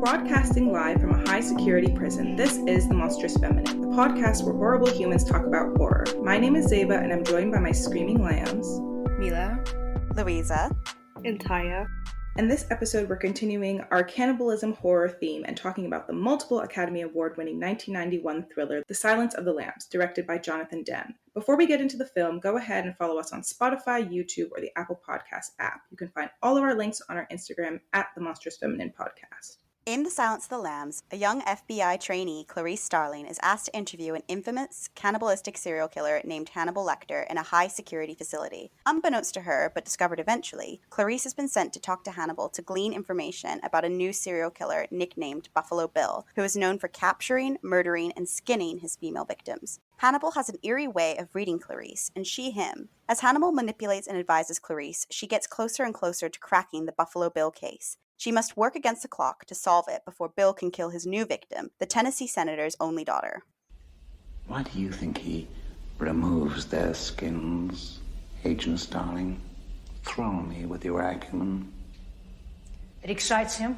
Broadcasting live from a high-security prison, this is The Monstrous Feminine, the podcast where horrible humans talk about horror. My name is Zeba, and I'm joined by my screaming lambs, Mila, Louisa, and Tyia. In this episode, we're continuing our cannibalism horror theme and talking about the multiple Academy Award-winning 1991 thriller, The Silence of the Lambs, directed by Jonathan Demme. Before we get into the film, go ahead and follow us on Spotify, YouTube, or the Apple Podcast app. You can find all of our links on our Instagram at The Monstrous Feminine Podcast. In The Silence of the Lambs, a young FBI trainee, Clarice Starling, is asked to interview an infamous cannibalistic serial killer named Hannibal Lecter in a high-security facility. Unbeknownst to her, but discovered eventually, Clarice has been sent to talk to Hannibal to glean information about a new serial killer nicknamed Buffalo Bill, who is known for capturing, murdering, and skinning his female victims. Hannibal has an eerie way of reading Clarice, and she him. As Hannibal manipulates and advises Clarice, she gets closer and closer to cracking the Buffalo Bill case. She must work against the clock to solve it before Bill can kill his new victim, the Tennessee senator's only daughter. Why do you think he removes their skins, Agent Starling? Throw me with your acumen. It excites him.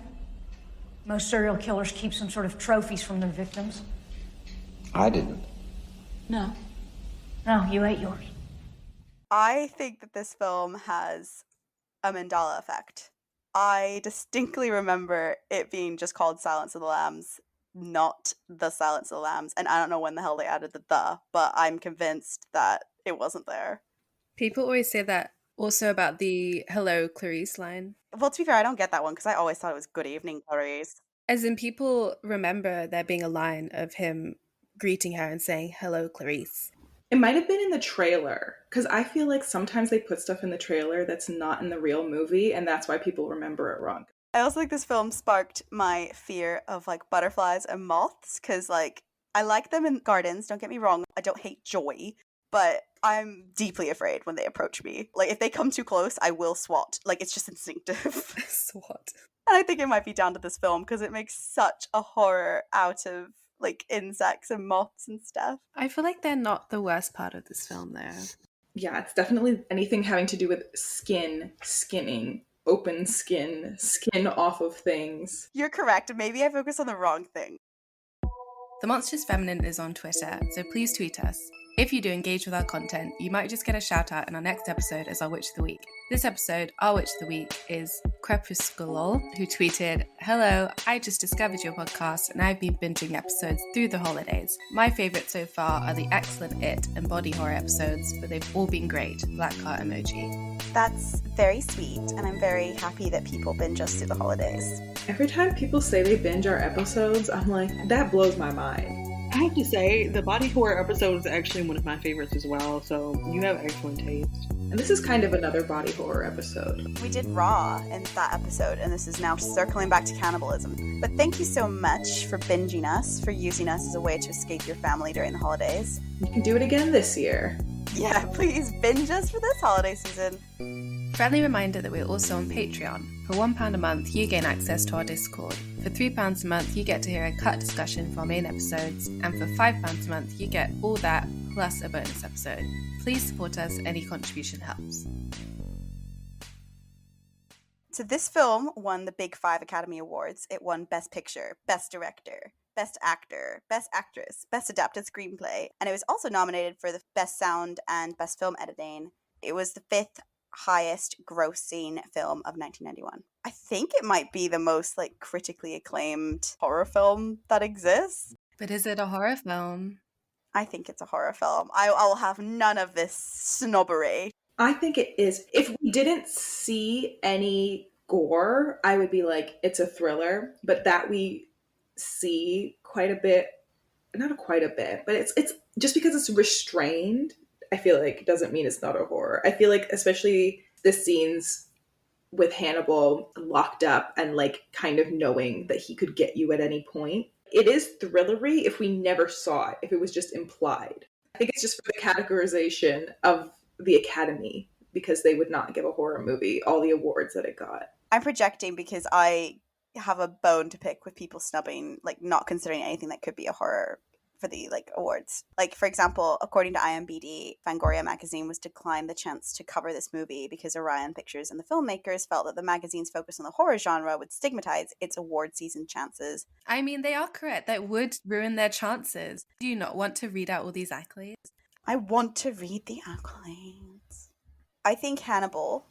Most serial killers keep some sort of trophies from their victims. I didn't. No, you ate yours. I think that this film has a Mandela effect. I distinctly remember it being just called Silence of the Lambs, not The Silence of the Lambs, and I don't know when the hell they added the, but I'm convinced that it wasn't there. People always say that also about the Hello Clarice line. Well, to be fair, I don't get that one because I always thought it was Good Evening, Clarice. As in, people remember there being a line of him greeting her and saying, Hello Clarice. It might have been in the trailer, because I feel like sometimes they put stuff in the trailer that's not in the real movie, and that's why people remember it wrong. I also think this film sparked my fear of, butterflies and moths, because, I like them in gardens, don't get me wrong. I don't hate joy, but I'm deeply afraid when they approach me. If they come too close, I will swat. It's just instinctive. Swat. And I think it might be down to this film, because it makes such a horror out of insects and moths and stuff. I feel like they're not the worst part of this film, though. Yeah, it's definitely anything having to do with skin, skinning, open skin, skin off of things. You're correct. Maybe I focus on the wrong thing. The Monstrous Feminine is on Twitter, so please tweet us. If you do engage with our content, you might just get a shout out in our next episode as our Witch of the Week. This episode, our Witch of the Week, is Crepusculol, who tweeted, Hello, I just discovered your podcast and I've been binging episodes through the holidays. My favourite so far are the excellent It and body horror episodes, but they've all been great. Black heart emoji. That's very sweet, and I'm very happy that people binge us through the holidays. Every time people say they binge our episodes, I'm like, that blows my mind. I have to say, the body horror episode is actually one of my favorites as well, so you have excellent taste. And this is kind of another body horror episode. We did Raw in that episode, and this is now circling back to cannibalism. But thank you so much for binging us, for using us as a way to escape your family during the holidays. You can do it again this year. Yeah, please binge us for this holiday season. Friendly reminder that we're also on Patreon. For £1 a month, you gain access to our Discord. For £3 a month, you get to hear a cut discussion for our main episodes. And for £5 a month, you get all that plus a bonus episode. Please support us, any contribution helps. So this film won the Big Five Academy Awards. It won Best Picture, Best Director, Best Actor, Best Actress, Best Adapted Screenplay, and it was also nominated for the Best Sound and Best Film Editing. It was the fifth highest grossing film of 1991. I think it might be the most critically acclaimed horror film that exists. But is it a horror film? I think it's a horror film. I'll have none of this snobbery. I think it is. If we didn't see any gore, I would be like, it's a thriller. But that we see quite a bit, not quite a bit, but it's just because it's restrained, I feel like doesn't mean it's not a horror. I feel like especially the scenes with Hannibal locked up and kind of knowing that he could get you at any point. It is thrillery if we never saw it, if it was just implied. I think it's just for the categorization of the Academy, because they would not give a horror movie all the awards that it got. I'm projecting because I have a bone to pick with people snubbing, not considering anything that could be a horror for the like awards. Like, for example, according to IMDb, Fangoria magazine was declined the chance to cover this movie because Orion Pictures and the filmmakers felt that the magazine's focus on the horror genre would stigmatize its award season chances. I mean, they are correct. That would ruin their chances. Do you not want to read out all these accolades? I want to read the accolades. I think Hannibal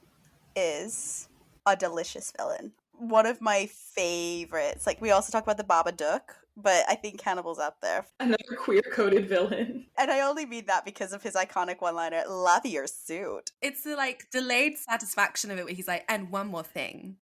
is a delicious villain. One of my favorites. Like, we also talk about the Babadook, but I think Hannibal's up there. Another queer-coded villain. And I only mean that because of his iconic one-liner, "Love your suit." It's the like delayed satisfaction of it where he's like, and one more thing.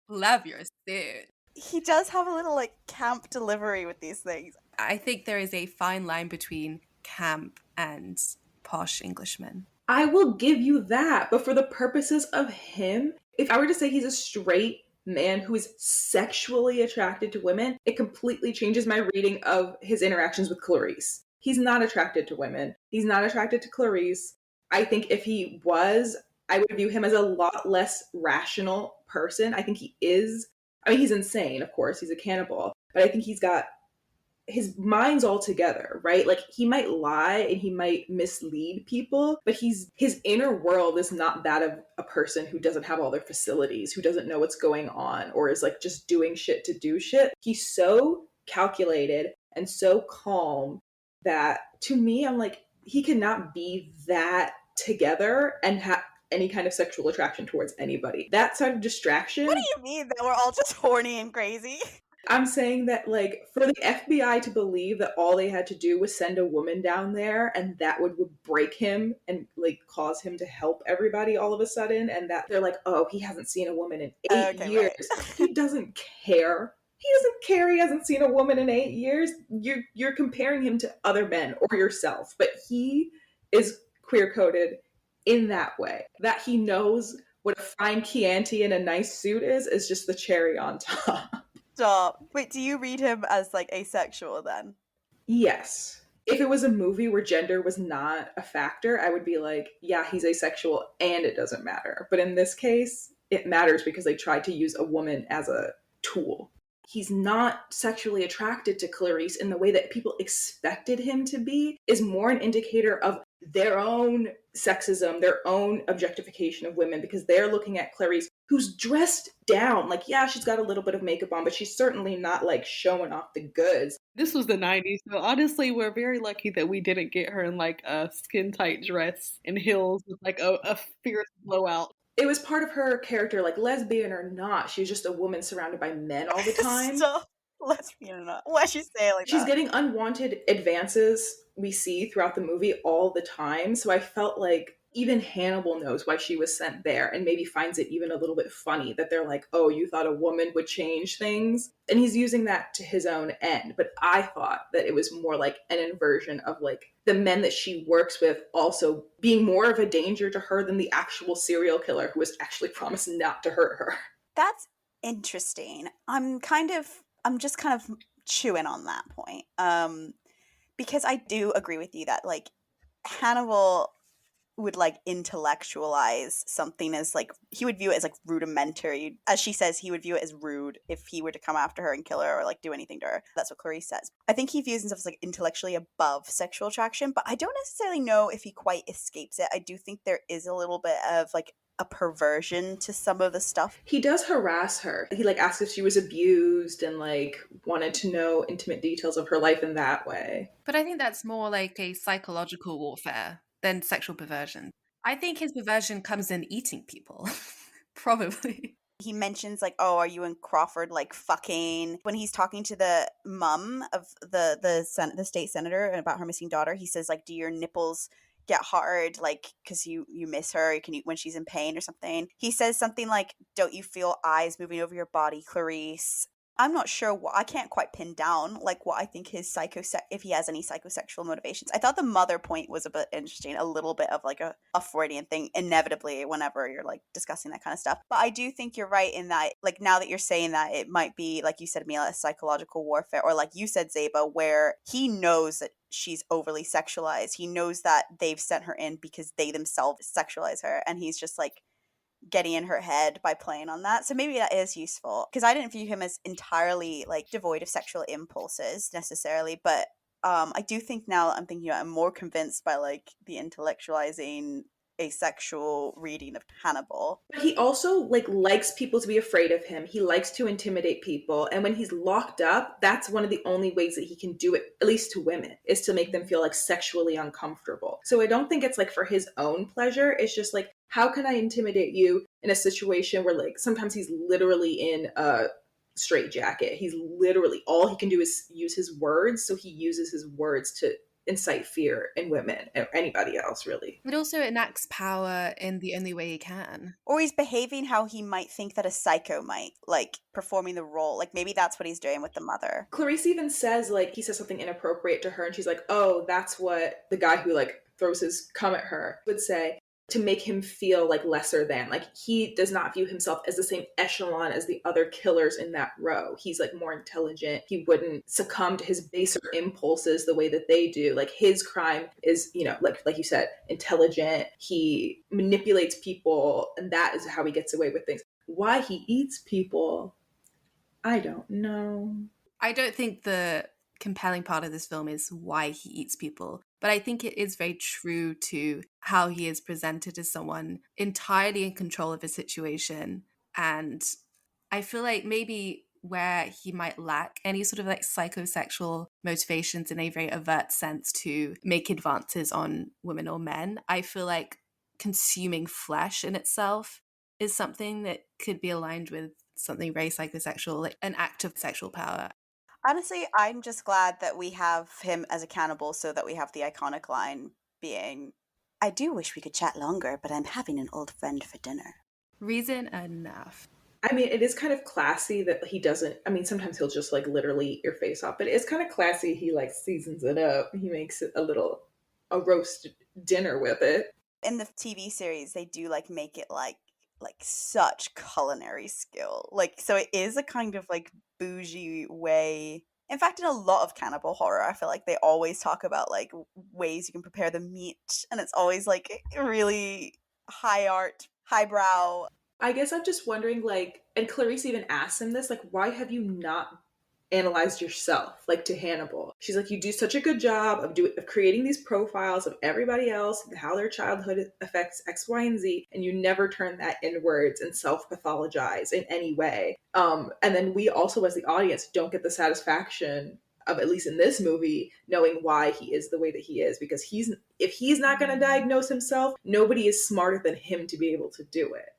Love your suit. He does have a little like camp delivery with these things. I think there is a fine line between camp and posh Englishman. I will give you that, but for the purposes of him, if I were to say he's a straight man who is sexually attracted to women, it completely changes my reading of his interactions with Clarice. He's not attracted to women. He's not attracted to Clarice. I think if he was, I would view him as a lot less rational person. I think he is. I mean, he's insane, of course. He's a cannibal. But I think he's got his mind's all together, right? Like, he might lie and he might mislead people, but his inner world is not that of a person who doesn't have all their facilities, who doesn't know what's going on, or is like just doing shit to do shit. He's so calculated and so calm that to me, I'm like, he cannot be that together and have any kind of sexual attraction towards anybody. That side of distraction. What do you mean that we're all just horny and crazy? I'm saying that, like, for the FBI to believe that all they had to do was send a woman down there and that would break him and, like, cause him to help everybody all of a sudden, and that they're like, oh, he hasn't seen a woman in 8 years. Right. He doesn't care. He doesn't care he hasn't seen a woman in 8 years. You're comparing him to other men or yourself, but he is queer-coded in that way. That he knows what a fine Chianti in a nice suit is just the cherry on top. Stop. Wait, do you read him as like asexual then? Yes. If it was a movie where gender was not a factor, I would be like, yeah, he's asexual and it doesn't matter. But in this case, it matters because they tried to use a woman as a tool. He's not sexually attracted to Clarice in the way that people expected him to be, is more an indicator of their own sexism, their own objectification of women, because they're looking at Clarice, who's dressed down. Like, yeah, she's got a little bit of makeup on, but she's certainly not like showing off the goods. This was the 90s, so honestly, we're very lucky that we didn't get her in like a skin-tight dress and heels with like a fierce blowout. It was part of her character, like, lesbian or not, she was just a woman surrounded by men all the time. So, lesbian or not. Why'd she say it like She's that? getting unwanted advances we see throughout the movie all the time, so I felt like even Hannibal knows why she was sent there and maybe finds it even a little bit funny that they're like, oh, you thought a woman would change things? And he's using that to his own end. But I thought that it was more like an inversion of like the men that she works with also being more of a danger to her than the actual serial killer who was actually promised not to hurt her. That's interesting. I'm just kind of chewing on that point. Because I do agree with you that like Hannibal would like intellectualize something as like, he would view it as like rudimentary. As she says, he would view it as rude if he were to come after her and kill her or like do anything to her. That's what Clarice says. I think he views himself as like intellectually above sexual attraction, but I don't necessarily know if he quite escapes it. I do think there is a little bit of like a perversion to some of the stuff. He does harass her. He like asked if she was abused and like wanted to know intimate details of her life in that way. But I think that's more like a psychological warfare than sexual perversion. I think his perversion comes in eating people. Probably. He mentions like, oh, are you and Crawford like fucking? When he's talking to the mum of the state senator about her missing daughter, he says like, do your nipples get hard like because you miss her when she's in pain or something? He says something like, don't you feel eyes moving over your body, Clarice? I'm not sure what, I can't quite pin down like what I think his if he has any psychosexual motivations. I thought the mother point was a bit interesting, a little bit of like a Freudian thing inevitably whenever you're like discussing that kind of stuff. But I do think you're right in that like now that you're saying that, it might be like you said, Mila, psychological warfare, or like you said, Zeba, where he knows that she's overly sexualized. He knows that they've sent her in because they themselves sexualize her, and he's just like getting in her head by playing on that. So maybe that is useful, because I didn't view him as entirely like devoid of sexual impulses necessarily, but I do think now that I'm thinking about it, I'm more convinced by like the intellectualizing asexual reading of Hannibal. But he also like likes people to be afraid of him. He likes to intimidate people, and when he's locked up, that's one of the only ways that he can do it, at least to women, is to make them feel like sexually uncomfortable. So I don't think it's like for his own pleasure. It's just like, how can I intimidate you in a situation where like sometimes he's literally in a straitjacket. He's literally, all he can do is use his words, so he uses his words to incite fear in women or anybody else, really. But also enacts power in the only way he can. Or he's behaving how he might think that a psycho might, like performing the role. Like maybe that's what he's doing with the mother. Clarice even says, like, he says something inappropriate to her, and she's like, oh, that's what the guy who, like, throws his cum at her would say, to make him feel like lesser than. Like, he does not view himself as the same echelon as the other killers in that row. He's like more intelligent. He wouldn't succumb to his baser impulses the way that they do. Like, his crime is, you know, like you said, intelligent. He manipulates people, and that is how he gets away with things. Why he eats people, I don't know. I don't think the compelling part of this film is why he eats people, but I think it is very true to how he is presented as someone entirely in control of his situation. And I feel like maybe where he might lack any sort of like psychosexual motivations in a very overt sense to make advances on women or men, I feel like consuming flesh in itself is something that could be aligned with something very psychosexual, like an act of sexual power. Honestly, I'm just glad that we have him as a cannibal so that we have the iconic line being, I do wish we could chat longer, but I'm having an old friend for dinner. Reason enough. I mean, it is kind of classy that he doesn't, I mean, sometimes he'll just like literally eat your face off, but it's kind of classy. He like seasons it up. He makes it a roast dinner with it. In the TV series, they do like make it like such culinary skill. Like, so it is a kind of like bougie way. In fact, in a lot of cannibal horror, I feel like they always talk about like ways you can prepare the meat, and it's always like really high art, highbrow. I guess I'm just wondering, like, and Clarice even asked him this, like, why have you not analyzed yourself, like, to Hannibal? She's like, you do such a good job of creating these profiles of everybody else and how their childhood affects X, Y, and Z, and you never turn that inwards and self-pathologize in any way. And then we also, as the audience, don't get the satisfaction of, at least in this movie, knowing why he is the way that he is, because if he's not going to diagnose himself, nobody is smarter than him to be able to do it.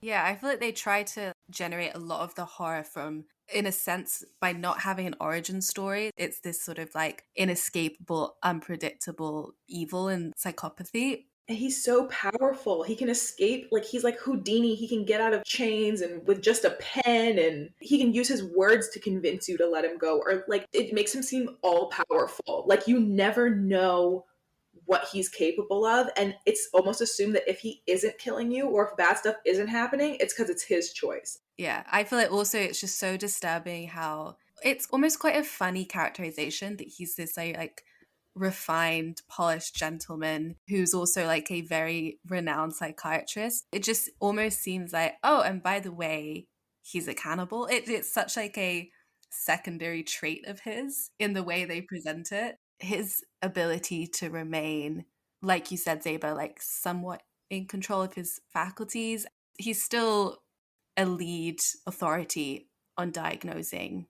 Yeah, I feel like they try to generate a lot of the horror from, in a sense, by not having an origin story. It's this sort of like inescapable, unpredictable evil and psychopathy. And he's so powerful. He can escape, like he's like Houdini. He can get out of chains and with just a pen, and he can use his words to convince you to let him go. Or like it makes him seem all powerful. Like you never know what he's capable of, and it's almost assumed that if he isn't killing you or if bad stuff isn't happening, it's because it's his choice. Yeah, I feel like also it's just so disturbing how it's almost quite a funny characterization that he's this like refined, polished gentleman who's also like a very renowned psychiatrist. It just almost seems like, oh, and by the way, he's a cannibal. It's such like a secondary trait of his in the way they present it. His ability to remain, like you said, Zeba, like somewhat in control of his faculties. He's still a lead authority on diagnosing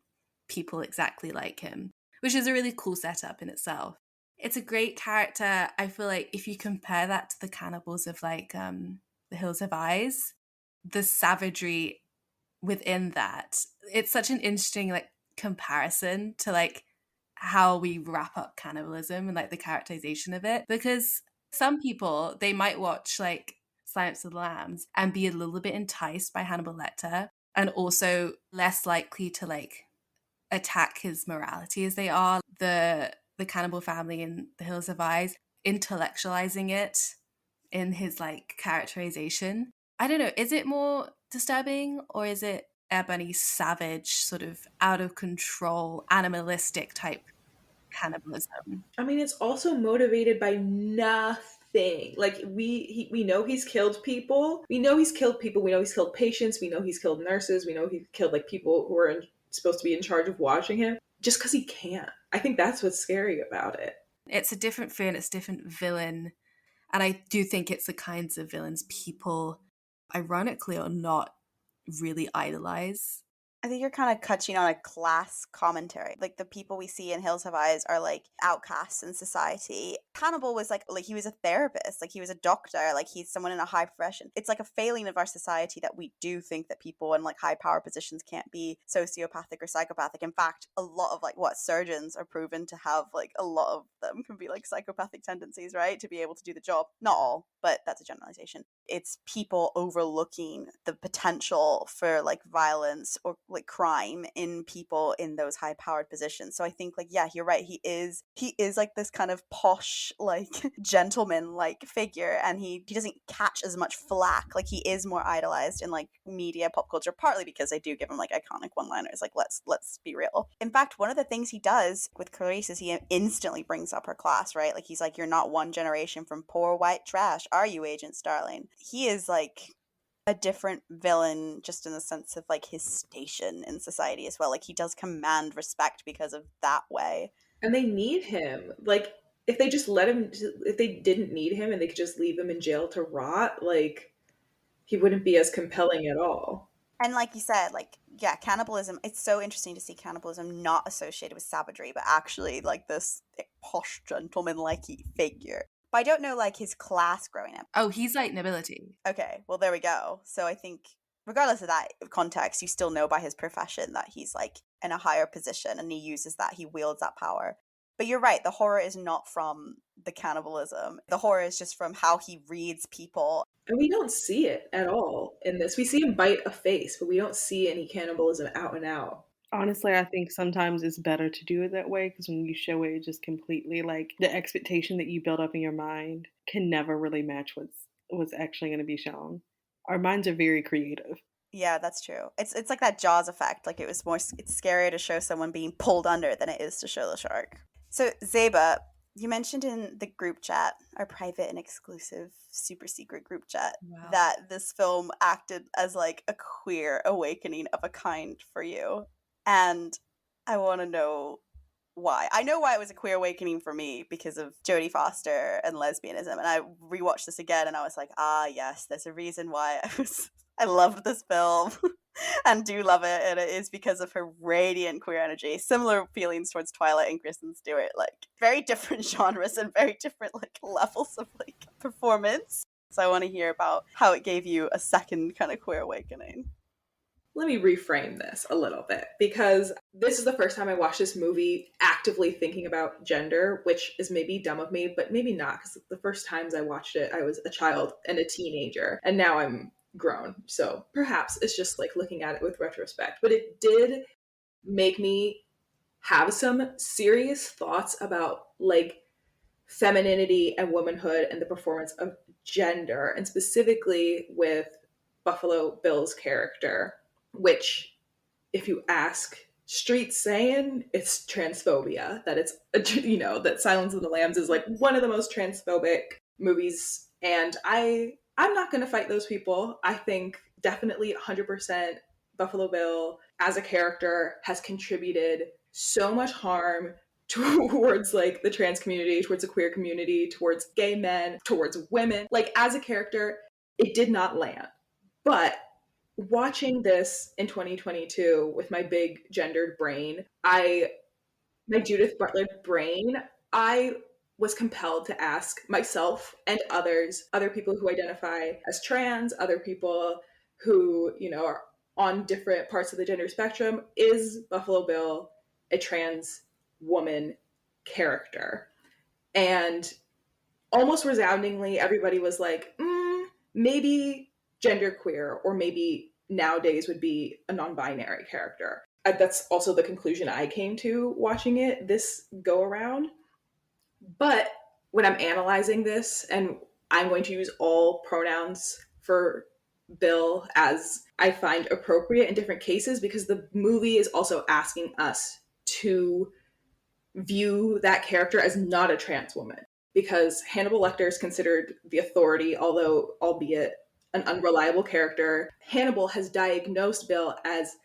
people exactly like him, which is a really cool setup in itself. It's a great character. I feel like if you compare that to the cannibals of like The Hills Have Eyes, the savagery within that, it's such an interesting like comparison to like how we wrap up cannibalism and like the characterization of it, because some people, they might watch like Silence of the Lambs and be a little bit enticed by Hannibal Lecter and also less likely to like attack his morality as they are the cannibal family in The Hills Have Eyes, intellectualizing it in his like characterization. I don't know, is it more disturbing or is it Air Bunny's savage, sort of out of control, animalistic type cannibalism? I mean, it's also motivated by nothing. Like we know he's killed people. We know he's killed people. We know he's killed patients. We know he's killed nurses. We know he's killed like people who are supposed to be in charge of watching him. Just because he can't. I think that's what's scary about it. It's a different fear and it's a different villain. And I do think it's the kinds of villains people, ironically or not, really idolize. I think you're kind of touching on a class commentary. Like, the people we see in Hills Have Eyes are like outcasts in society. Hannibal was like he was a therapist, like he was a doctor, like he's someone in a high profession. It's like a failing of our society that we do think that people in like high power positions can't be sociopathic or psychopathic. In fact, a lot of like surgeons are proven to have, like a lot of them can be like psychopathic tendencies, right? To be able to do the job. Not all, but that's a generalization. It's people overlooking the potential for like violence or like crime in people in those high powered positions. So I think like, yeah, you're right. He is like this kind of posh, like gentleman like figure, and he doesn't catch as much flack. Like, he is more idolized in like media, pop culture, partly because they do give him like iconic one liners. Like, let's be real. In fact, one of the things he does with Clarice is he instantly brings up her class, right? Like, he's like, you're not one generation from poor white trash, are you, Agent Starling? He is like a different villain just in the sense of like his station in society as well. Like, he does command respect because of that way. And they need him. Like, if they just if they didn't need him and they could just leave him in jail to rot, like, he wouldn't be as compelling at all. And like you said, like, yeah, cannibalism, it's so interesting to see cannibalism not associated with savagery, but actually like this posh gentleman-like figure. But I don't know like his class growing up. Oh, he's like nobility. Okay, well, there we go. So I think regardless of that context, you still know by his profession that he's like in a higher position and he uses that, he wields that power. But you're right, the horror is not from the cannibalism. The horror is just from how he reads people. And we don't see it at all in this. We see him bite a face, but we don't see any cannibalism out and out. Honestly, I think sometimes it's better to do it that way, because when you show it just completely, like, the expectation that you build up in your mind can never really match what's actually going to be shown. Our minds are very creative. Yeah, that's true. It's like that Jaws effect. Like, it's scarier to show someone being pulled under than it is to show the shark. So, Zeba, you mentioned in the group chat, our private and exclusive super secret group chat, Wow. that this film acted as like a queer awakening of a kind for you. And I want to know why. I know why it was a queer awakening for me, because of Jodie Foster and lesbianism. And I rewatched this again and I was like, yes, there's a reason why I loved this film and do love it. And it is because of her radiant queer energy. Similar feelings towards Twilight and Kristen Stewart, like very different genres and very different like levels of like performance. So I want to hear about how it gave you a second kind of queer awakening. Let me reframe this a little bit, because this is the first time I watched this movie actively thinking about gender, which is maybe dumb of me, but maybe not, because the first times I watched it, I was a child and a teenager, and now I'm grown. So perhaps it's just like looking at it with retrospect. But it did make me have some serious thoughts about like femininity and womanhood and the performance of gender, and specifically with Buffalo Bill's character, which, if you ask street saying, it's transphobia. That it's, that Silence of the Lambs is like one of the most transphobic movies. And I'm not going to fight those people. I think definitely 100% Buffalo Bill as a character has contributed so much harm towards like the trans community, towards the queer community, towards gay men, towards women. Like, as a character, it did not land. But watching this in 2022 with my big gendered brain, my Judith Butler brain, I was compelled to ask myself and other people who identify as trans, other people who, are on different parts of the gender spectrum, is Buffalo Bill a trans woman character? And almost resoundingly, everybody was like, maybe genderqueer, or maybe nowadays would be a non-binary character. That's also the conclusion I came to watching it this go around. But when I'm analyzing this, and I'm going to use all pronouns for Bill as I find appropriate in different cases, because the movie is also asking us to view that character as not a trans woman, because Hannibal Lecter is considered the authority, although albeit an unreliable character. Hannibal has diagnosed Bill as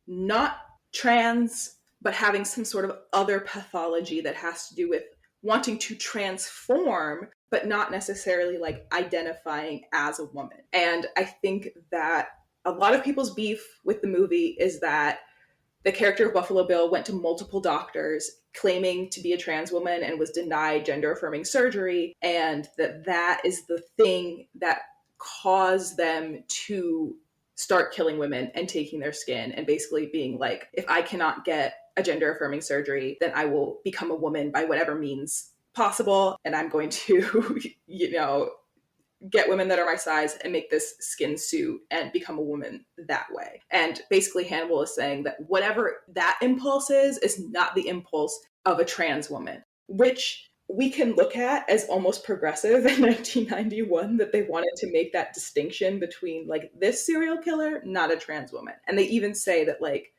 not trans, but having some sort of other pathology that has to do with wanting to transform, but not necessarily like identifying as a woman. And I think that a lot of people's beef with the movie is that the character of Buffalo Bill went to multiple doctors claiming to be a trans woman and was denied gender affirming surgery, and that is the thing that caused them to start killing women and taking their skin and basically being like, if I cannot get a gender affirming surgery, then I will become a woman by whatever means possible, and I'm going to get women that are my size and make this skin suit and become a woman that way. And basically Hannibal is saying that whatever that impulse is not the impulse of a trans woman, which we can look at as almost progressive in 1991, that they wanted to make that distinction between like this serial killer, not a trans woman. And they even say that like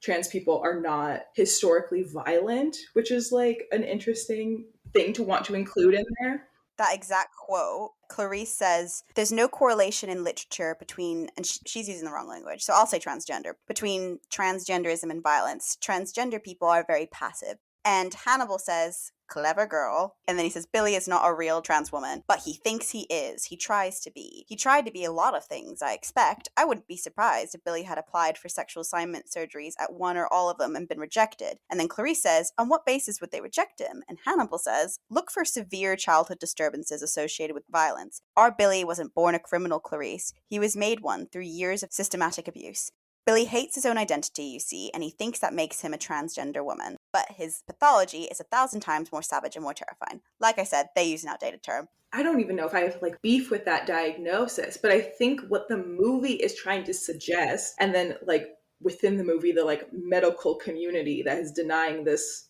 trans people are not historically violent, which is like an interesting thing to want to include in there. That exact quote, Clarice says, there's no correlation in literature between, and she's using the wrong language, so I'll say transgender, between transgenderism and violence. Transgender people are very passive. And Hannibal says, clever girl. And then he says, Billy is not a real trans woman, but he thinks he is. He tries to be. He tried to be a lot of things, I expect. I wouldn't be surprised if Billy had applied for sexual assignment surgeries at one or all of them and been rejected. And then Clarice says, on what basis would they reject him? And Hannibal says, look for severe childhood disturbances associated with violence. Our Billy wasn't born a criminal, Clarice. He was made one through years of systematic abuse. Billy hates his own identity, you see, and he thinks that makes him a transgender woman. But his pathology is 1,000 times more savage and more terrifying. Like I said, they use an outdated term. I don't even know if I have like beef with that diagnosis, but I think what the movie is trying to suggest, and then like within the movie, the like medical community that is denying this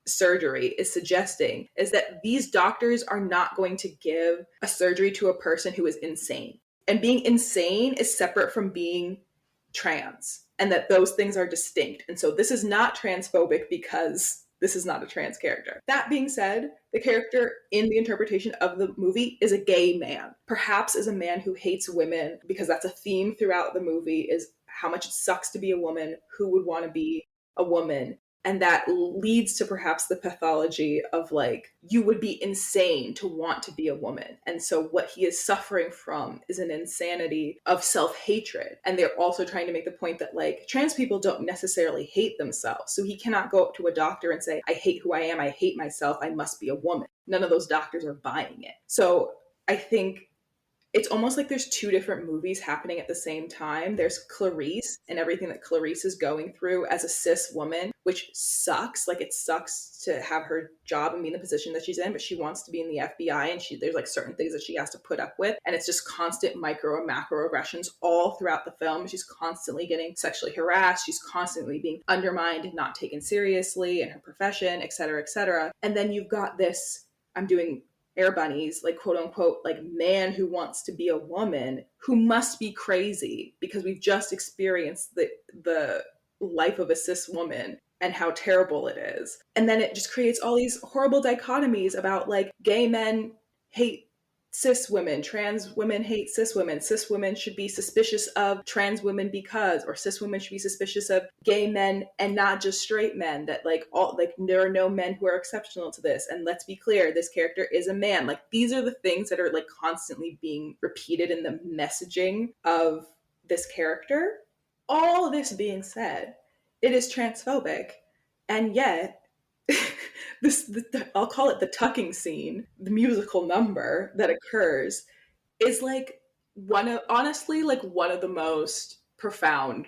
surgery is suggesting, is that these doctors are not going to give a surgery to a person who is insane. And being insane is separate from being trans, and that those things are distinct. And so this is not transphobic because this is not a trans character. That being said, the character in the interpretation of the movie is a gay man, perhaps is a man who hates women, because that's a theme throughout the movie, is how much it sucks to be a woman, who would want to be a woman. And that leads to perhaps the pathology of like, you would be insane to want to be a woman. And so what he is suffering from is an insanity of self-hatred. And they're also trying to make the point that like, trans people don't necessarily hate themselves. So he cannot go up to a doctor and say, I hate who I am, I hate myself, I must be a woman. None of those doctors are buying it. So I think it's almost like there's two different movies happening at the same time. There's Clarice and everything that Clarice is going through as a cis woman, which sucks. Like, it sucks to have her job and be in the position that she's in, but she wants to be in the FBI, and there's like certain things that she has to put up with. And it's just constant micro and macro aggressions all throughout the film. She's constantly getting sexually harassed. She's constantly being undermined and not taken seriously in her profession, et cetera, et cetera. And then you've got this, I'm doing air bunnies, like quote unquote, like man who wants to be a woman, who must be crazy because we've just experienced the life of a cis woman and how terrible it is. And then it just creates all these horrible dichotomies about like gay men hate cis women, trans women hate cis women should be suspicious of trans women because, or cis women should be suspicious of gay men and not just straight men, that like all, like there are no men who are exceptional to this. And let's be clear, this character is a man. Like, these are the things that are like constantly being repeated in the messaging of this character. All of this being said, it is transphobic, and yet I'll call it the tucking scene, the musical number that occurs, is like one of the most profound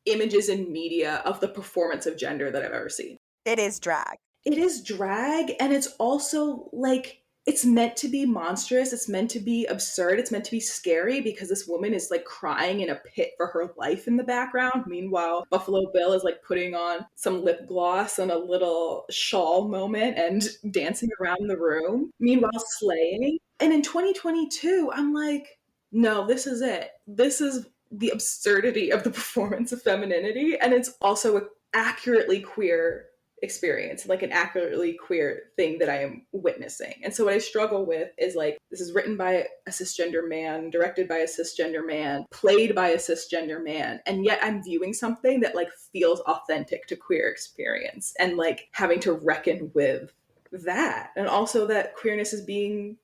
images in media of the performance of gender that I've ever seen. It is drag. It is drag, and it's also like, it's meant to be monstrous, it's meant to be absurd, it's meant to be scary, because this woman is like crying in a pit for her life in the background. Meanwhile, Buffalo Bill is like putting on some lip gloss and a little shawl moment and dancing around the room, meanwhile slaying. And in 2022, I'm like, no, this is it. This is the absurdity of the performance of femininity, and it's also an accurately queer experience, like an accurately queer thing that I am witnessing. And so what I struggle with is like, this is written by a cisgender man, directed by a cisgender man, played by a cisgender man, and yet I'm viewing something that like feels authentic to queer experience and like having to reckon with that. And also that queerness is being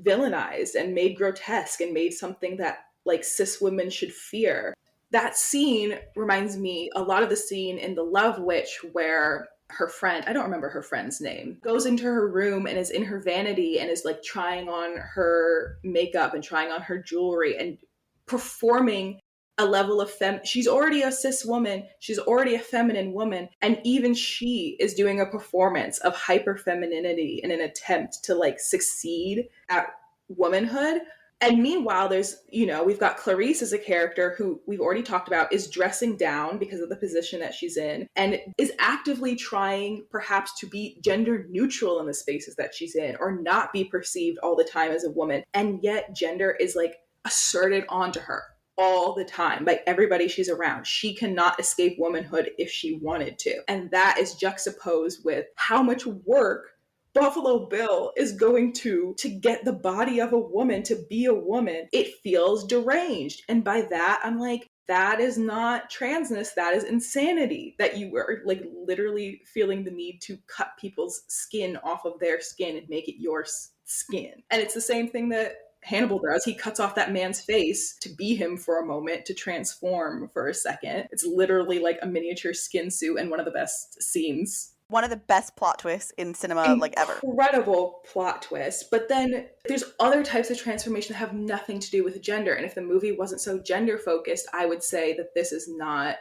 villainized and made grotesque and made something that like cis women should fear. That scene reminds me a lot of the scene in The Love Witch where her friend, I don't remember her friend's name, goes into her room and is in her vanity and is like trying on her makeup and trying on her jewelry and performing a level of she's already a cis woman, she's already a feminine woman, and even she is doing a performance of hyper femininity in an attempt to like succeed at womanhood. And meanwhile, there's, we've got Clarice as a character who we've already talked about is dressing down because of the position that she's in and is actively trying perhaps to be gender neutral in the spaces that she's in or not be perceived all the time as a woman. And yet gender is like asserted onto her all the time by everybody she's around. She cannot escape womanhood if she wanted to. And that is juxtaposed with how much work Buffalo Bill is going to get the body of a woman to be a woman. It feels deranged. And by that, I'm like, that is not transness, that is insanity, that you are like literally feeling the need to cut people's skin off of their skin and make it your skin. And it's the same thing that Hannibal does. He cuts off that man's face to be him for a moment, to transform for a second. It's literally like a miniature skin suit and one of the best scenes. One of the best plot twists in cinema, like ever. Incredible plot twist. But then there's other types of transformation that have nothing to do with gender. And if the movie wasn't so gender focused, I would say that this is not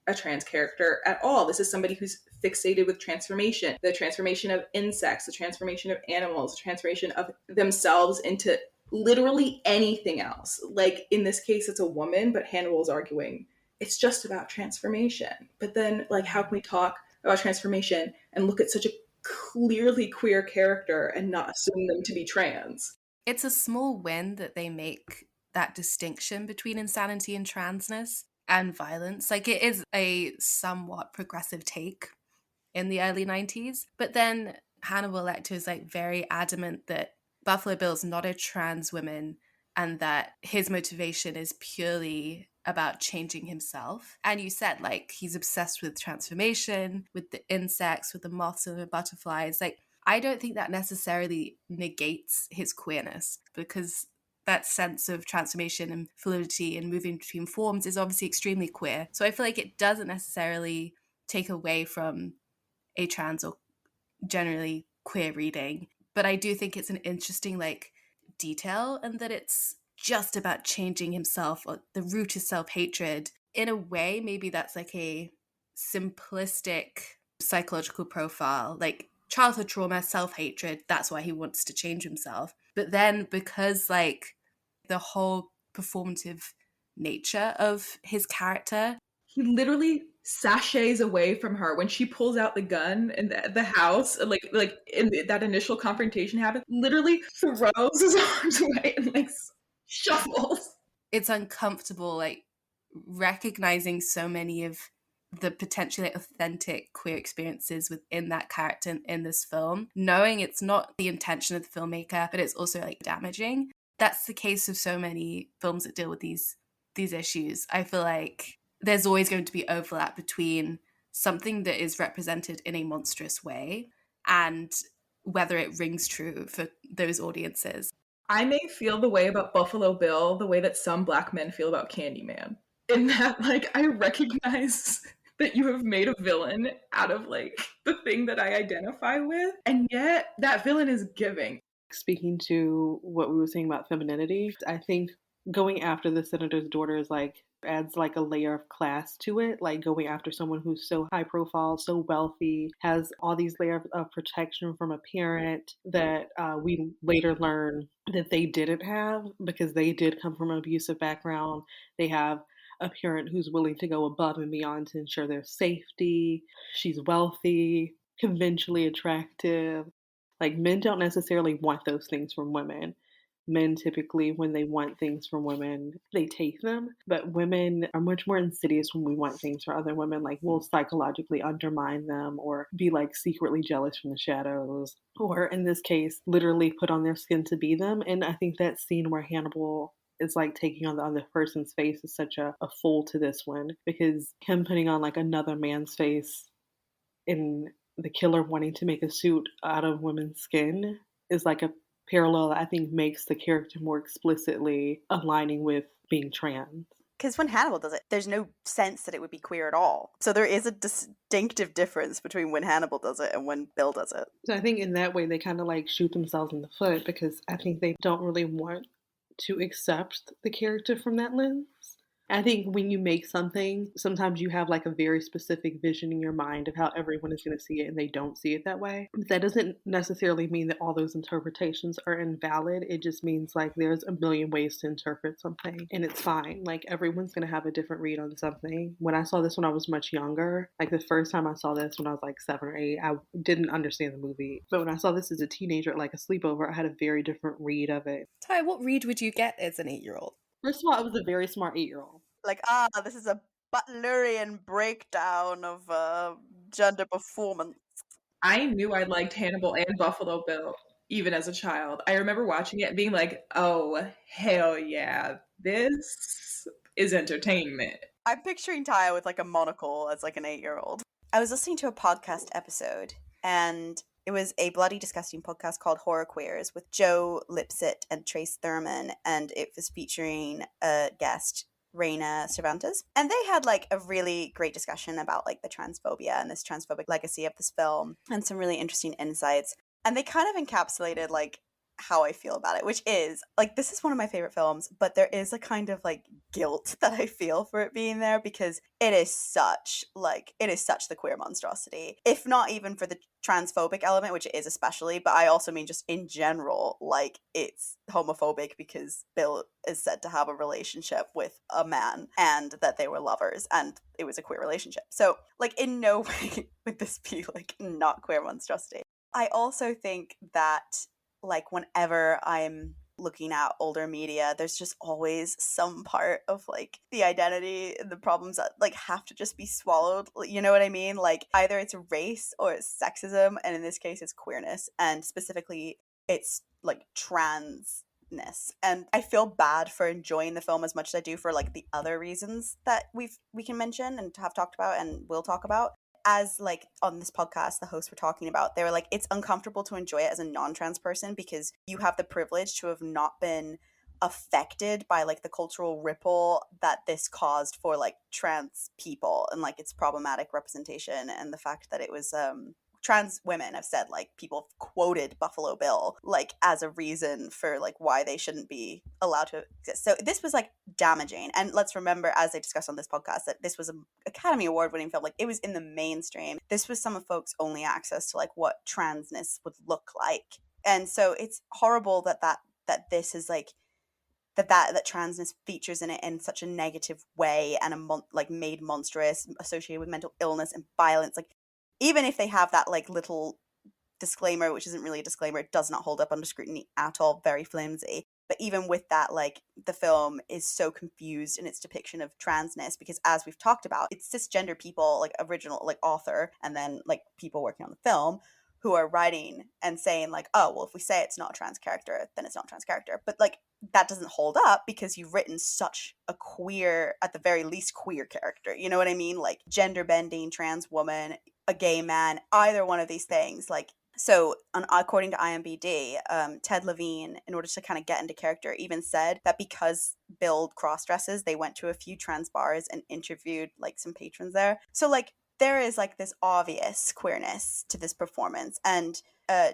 a trans character at all. This is somebody who's fixated with transformation, the transformation of insects, the transformation of animals, the transformation of themselves into literally anything else. Like in this case, it's a woman, but Hannibal's arguing it's just about transformation. But then, like, how can we talk about transformation and look at such a clearly queer character and not assume them to be trans? It's a small win that they make that distinction between insanity and transness and violence. Like, it is a somewhat progressive take in the early 90s. But then Hannibal Lecter is like very adamant that Buffalo Bill's not a trans woman and that his motivation is purely about changing himself. And you said, like, he's obsessed with transformation, with the insects, with the moths and the butterflies. Like, I don't think that necessarily negates his queerness, because that sense of transformation and fluidity and moving between forms is obviously extremely queer. So I feel like it doesn't necessarily take away from a trans or generally queer reading. But I do think it's an interesting, like, detail, and that it's just about changing himself, or the root is self-hatred. In a way, maybe that's like a simplistic psychological profile, like childhood trauma, self-hatred, that's why he wants to change himself. But then because like the whole performative nature of his character, he literally sachets away from her when she pulls out the gun in the house, like in that initial confrontation happens, literally throws his arms away and like shuffles. It's uncomfortable, like recognizing so many of the potentially authentic queer experiences within that character in this film, knowing it's not the intention of the filmmaker, but it's also like damaging. That's the case of so many films that deal with these issues. I feel like there's always going to be overlap between something that is represented in a monstrous way and whether it rings true for those audiences. I may feel the way about Buffalo Bill the way that some Black men feel about Candyman. In that, like, I recognize that you have made a villain out of, like, the thing that I identify with, and yet that villain is giving. Speaking to what we were saying about femininity, I think going after the senator's daughter is like adds like a layer of class to it, like going after someone who's so high profile, so wealthy, has all these layers of protection from a parent that we later learn that they didn't have, because they did come from an abusive background. They have a parent who's willing to go above and beyond to ensure their safety. She's wealthy, conventionally attractive. Like, men don't necessarily want those things from women. Men typically, when they want things from women, they take them. But women are much more insidious when we want things for other women. Like, we'll psychologically undermine them or be like secretly jealous from the shadows, or in this case, literally put on their skin to be them. And I think that scene where Hannibal is like taking on the other person's face is such a fool to this one, because him putting on like another man's face and the killer wanting to make a suit out of women's skin is like a parallel that I think makes the character more explicitly aligning with being trans. Because when Hannibal does it, there's no sense that it would be queer at all. So there is a distinctive difference between when Hannibal does it and when Bill does it. So I think in that way they kind of like shoot themselves in the foot, because I think they don't really want to accept the character from that lens. I think when you make something, sometimes you have like a very specific vision in your mind of how everyone is going to see it, and they don't see it that way. But that doesn't necessarily mean that all those interpretations are invalid. It just means like there's a million ways to interpret something, and it's fine. Like, everyone's going to have a different read on something. When I saw this when I was much younger, like the first time I saw this when I was like 7 or 8, I didn't understand the movie. But when I saw this as a teenager at like a sleepover, I had a very different read of it. Tyia, what read would you get as an 8-year-old? First of all, I was a very smart 8-year-old. Like, this is a Butlerian breakdown of gender performance. I knew I liked Hannibal and Buffalo Bill even as a child. I remember watching it and being like, oh, hell yeah, this is entertainment. I'm picturing Tyia with like a monocle as like an 8-year-old. I was listening to a podcast episode, and it was a bloody disgusting podcast called Horror Queers with Joe Lipsett and Trace Thurman, and it was featuring a guest, Reina Cervantes. And they had like a really great discussion about like the transphobia and this transphobic legacy of this film, and some really interesting insights. And they kind of encapsulated like how I feel about it, which is like, this is one of my favorite films, but there is a kind of like guilt that I feel for it being there, because it is such the queer monstrosity, if not even for the transphobic element, which it is especially, but I also mean just in general, like, it's homophobic because Bill is said to have a relationship with a man and that they were lovers and it was a queer relationship. So like, in no way would this be like not queer monstrosity. I also think that like, whenever I'm looking at older media, there's just always some part of like the identity and the problems that like have to just be swallowed. You know what I mean? Like, either it's race or it's sexism, and in this case it's queerness, and specifically it's like transness. And I feel bad for enjoying the film as much as I do for like the other reasons that we can mention and have talked about and will talk about. As like on this podcast, the hosts were talking about, they were like, it's uncomfortable to enjoy it as a non-trans person because you have the privilege to have not been affected by like the cultural ripple that this caused for like trans people and like its problematic representation, and the fact that it was trans women have said, like, people have quoted Buffalo Bill like as a reason for like why they shouldn't be allowed to exist. So this was like damaging. And let's remember, as they discussed on this podcast, that this was an Academy Award winning film. Like, it was in the mainstream. This was some of folks' only access to like what transness would look like. And so it's horrible that this is like that transness features in it in such a negative way and like made monstrous, associated with mental illness and violence. Like, even if they have that like little disclaimer, which isn't really a disclaimer, it does not hold up under scrutiny at all, very flimsy. But even with that, like, the film is so confused in its depiction of transness because, as we've talked about, it's cisgender people, like original, like author, and then like people working on the film who are writing and saying like, oh, well, if we say it's not a trans character, then it's not a trans character. But like, that doesn't hold up because you've written such a queer, at the very least queer character. You know what I mean? Like, gender bending, trans woman, a gay man, either one of these things. Like, so according to IMDb, Ted Levine, in order to kind of get into character, even said that because Bill cross-dresses, they went to a few trans bars and interviewed like some patrons there. So like, there is like this obvious queerness to this performance. And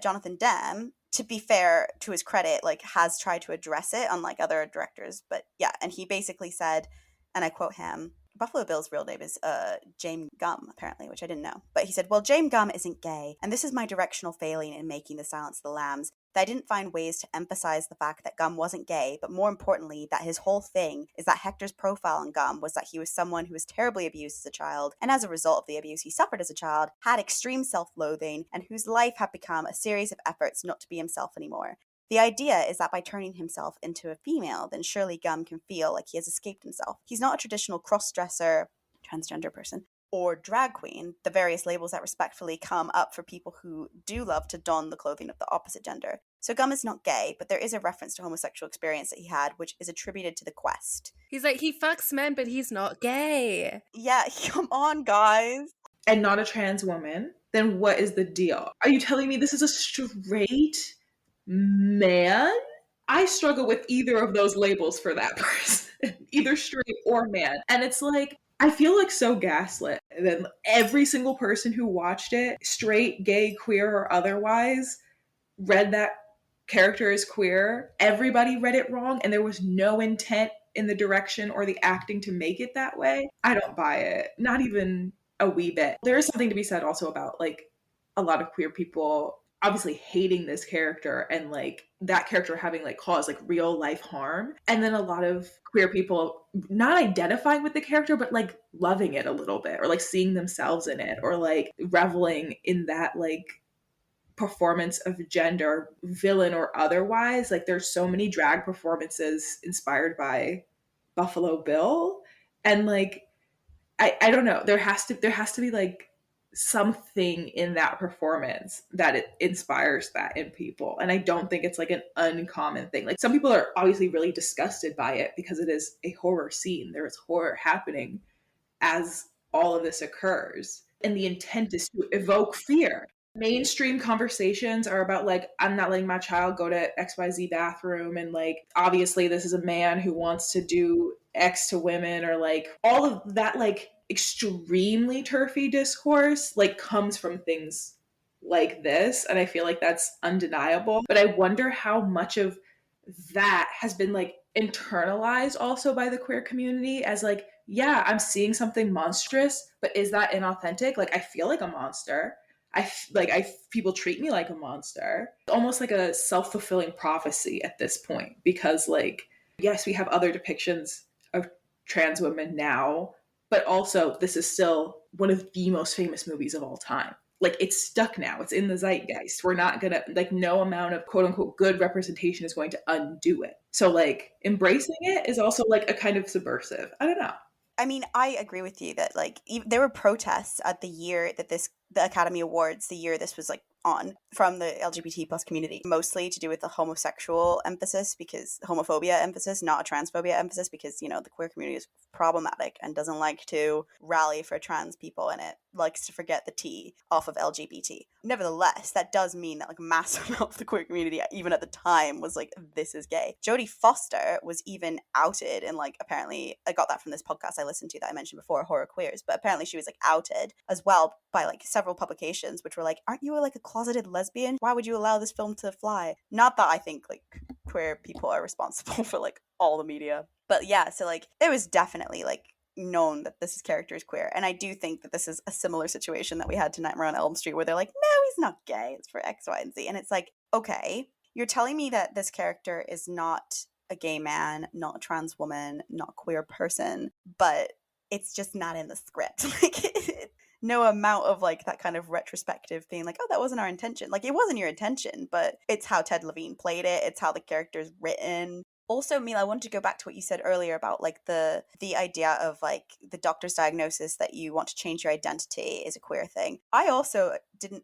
Jonathan Demme, to be fair, to his credit, like, has tried to address it, unlike other directors. But yeah, and he basically said, and I quote him, Buffalo Bill's real name is James Gum, apparently, which I didn't know. But he said, well, James Gum isn't gay, and this is my directional failing in making The Silence of the Lambs, that I didn't find ways to emphasize the fact that Gum wasn't gay, but more importantly, that his whole thing is that Hector's profile on Gum was that he was someone who was terribly abused as a child, and as a result of the abuse he suffered as a child, had extreme self-loathing, and whose life had become a series of efforts not to be himself anymore. The idea is that by turning himself into a female, then surely Gum can feel like he has escaped himself. He's not a traditional cross-dresser, transgender person, or drag queen, the various labels that respectfully come up for people who do love to don the clothing of the opposite gender. So Gum is not gay, but there is a reference to homosexual experience that he had, which is attributed to the quest. He's like, he fucks men, but he's not gay. Yeah, come on, guys. And not a trans woman, then what is the deal? Are you telling me this is a straight man? I struggle with either of those labels for that person, either straight or man. And it's like, I feel like so gaslit. And then every single person who watched it, straight, gay, queer, or otherwise, read that character as queer. Everybody read it wrong, and there was no intent in the direction or the acting to make it that way. I don't buy it. Not even a wee bit. There is something to be said also about like a lot of queer people obviously hating this character and like that character having like caused like real life harm, and then a lot of queer people not identifying with the character but like loving it a little bit, or like seeing themselves in it, or like reveling in that like performance of gender, villain or otherwise. Like there's so many drag performances inspired by Buffalo Bill, and like I don't know, there has to be like something in that performance that it inspires that in people. And I don't think it's like an uncommon thing. Like some people are obviously really disgusted by it because it is a horror scene. There is horror happening as all of this occurs. And the intent is to evoke fear. Mainstream conversations are about like, I'm not letting my child go to XYZ bathroom, and like obviously this is a man who wants to do X to women, or like all of that like extremely turfy discourse like comes from things like this. And I feel like that's undeniable. But I wonder how much of that has been like internalized also by the queer community as like, yeah, I'm seeing something monstrous, but is that inauthentic? Like I feel like a monster. People treat me like a monster. Almost like a self-fulfilling prophecy at this point, because like, yes, we have other depictions of trans women now, but also this is still one of the most famous movies of all time. Like it's stuck now. It's in the zeitgeist. We're not gonna like, no amount of quote unquote good representation is going to undo it. So like embracing it is also like a kind of subversive. I don't know. I mean, I agree with you that like there were protests at the year that the Academy Awards, the year this was like on, from the LGBT plus community, mostly to do with the homosexual emphasis, because homophobia emphasis, not a transphobia emphasis, because, you know, the queer community is problematic and doesn't like to rally for trans people, and it likes to forget the T off of LGBT. Nevertheless, that does mean that like a massive amount of the queer community, even at the time, was like, this is gay. Jodie Foster was even outed, and like apparently I got that from this podcast I listened to that I mentioned before, Horror Queers, but apparently she was like outed as well by like several publications, which were like, aren't you like a closeted lesbian? Why would you allow this film to fly? Not that I think like queer people are responsible for like all the media, but yeah, so like it was definitely like known that this character is queer. And I do think that this is a similar situation that we had to Nightmare on Elm Street, where they're like, no, he's not gay, it's for X, Y, and Z. And it's like, okay, you're telling me that this character is not a gay man, not a trans woman, not a queer person, but it's just not in the script. Like no amount of like that kind of retrospective being like, oh, that wasn't our intention. Like it wasn't your intention, but it's how Ted Levine played it. It's how the character's written. Also, Mila, I wanted to go back to what you said earlier about like the idea of like the doctor's diagnosis that you want to change your identity is a queer thing. I also didn't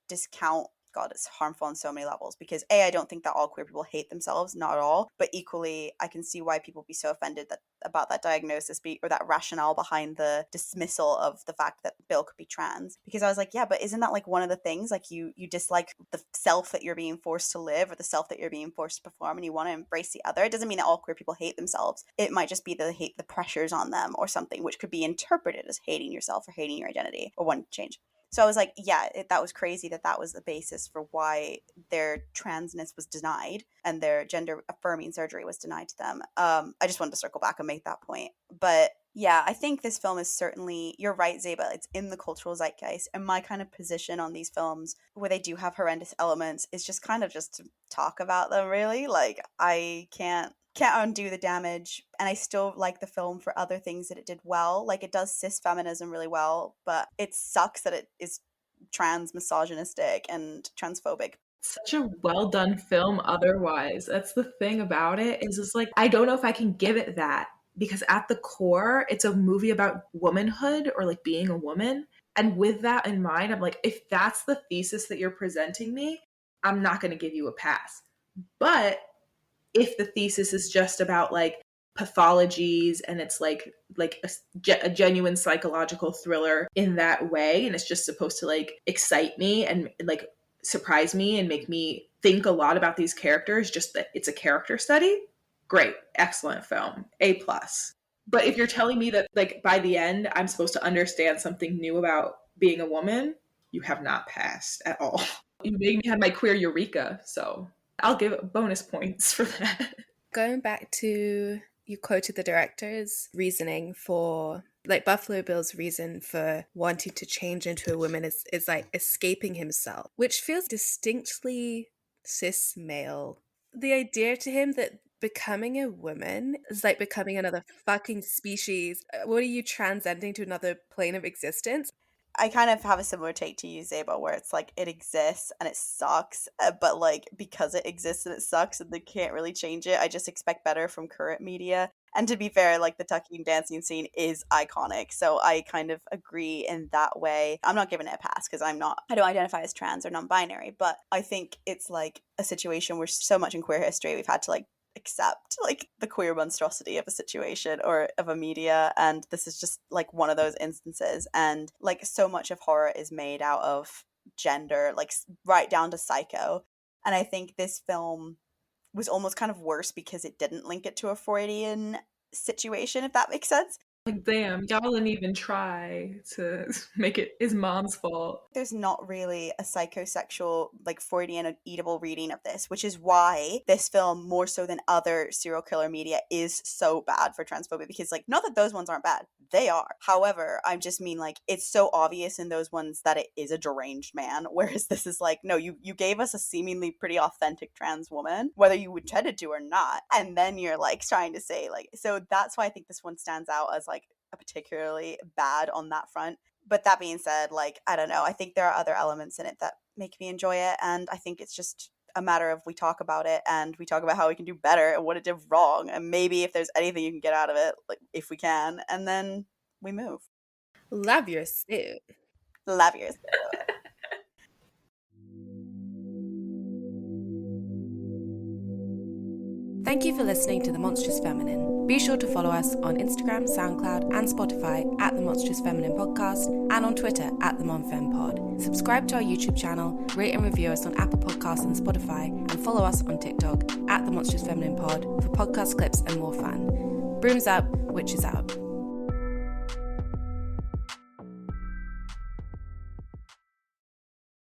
discount, God, it's harmful on so many levels, because A, I don't think that all queer people hate themselves, not at all, but equally I can see why people be so offended about that diagnosis or that rationale behind the dismissal of the fact that Bill could be trans. Because I was like, yeah, but isn't that like one of the things, like you dislike the self that you're being forced to live, or the self that you're being forced to perform, and you want to embrace the other? It doesn't mean that all queer people hate themselves. It might just be that they hate the pressures on them or something, which could be interpreted as hating yourself or hating your identity or wanting to change. So I was like, yeah, that was crazy that was the basis for why their transness was denied and their gender affirming surgery was denied to them. I just wanted to circle back and make that point. But yeah, I think this film is certainly, you're right, Zeba, it's in the cultural zeitgeist. And my kind of position on these films where they do have horrendous elements is just kind of just to talk about them, really. Like, I can't undo the damage, and I still like the film for other things that it did well. Like it does cis feminism really well, but it sucks that it is trans misogynistic and transphobic. such a well done film otherwise. That's the thing about it, is it's like, I don't know if I can give it that, because at the core, it's a movie about womanhood, or like being a woman. And with that in mind, I'm like, if that's the thesis that you're presenting me, I'm not going to give you a pass. But if the thesis is just about like pathologies, and it's like a genuine psychological thriller in that way, and it's just supposed to like excite me and like surprise me and make me think a lot about these characters, just that it's a character study, great, excellent film, A+. But if you're telling me that like by the end I'm supposed to understand something new about being a woman, you have not passed at all. You made me have my queer eureka, so I'll give bonus points for that. Going back to, you quoted the director's reasoning for, like, Buffalo Bill's reason for wanting to change into a woman is like escaping himself, which feels distinctly cis male. The idea to him that becoming a woman is like becoming another fucking species. What are you transcending to another plane of existence? I kind of have a similar take to you, Zeba, where it's like it exists and it sucks, but like because it exists and it sucks and they can't really change it, I just expect better from current media. And to be fair, like the tucking and dancing scene is iconic, so I kind of agree in that way. I'm not giving it a pass because I don't identify as trans or non-binary, but I think it's like a situation where so much in queer history we've had to like accept like the queer monstrosity of a situation or of a media, and this is just like one of those instances. And like so much of horror is made out of gender, like right down to Psycho, and I think this film was almost kind of worse because it didn't link it to a Freudian situation, if that makes sense. Like, damn, y'all didn't even try to make it his mom's fault. There's not really a psychosexual, like Freudian eatable reading of this, which is why this film, more so than other serial killer media, is so bad for transphobia. Because, like, not that those ones aren't bad. They are. However, I just mean, like, it's so obvious in those ones that it is a deranged man, whereas this is like, no, you gave us a seemingly pretty authentic trans woman, whether you intended to or not, and then you're, like, trying to say, like, so that's why I think this one stands out as, like, a particularly bad on that front. But that being said, like, I don't know, I think there are other elements in it that make me enjoy it, and I think it's just a matter of we talk about it and we talk about how we can do better and what it did wrong, and maybe if there's anything you can get out of it, like if we can, and then we move. Love your suit. Love yours. Thank you for listening to The Monstrous Feminine. Be sure to follow us on Instagram, SoundCloud, and Spotify at The Monstrous Feminine Podcast, and on Twitter at The MonFemPod. Subscribe to our YouTube channel, rate and review us on Apple Podcasts and Spotify, and follow us on TikTok at The Monstrous Feminine Pod for podcast clips and more fun. Brooms up, witches out.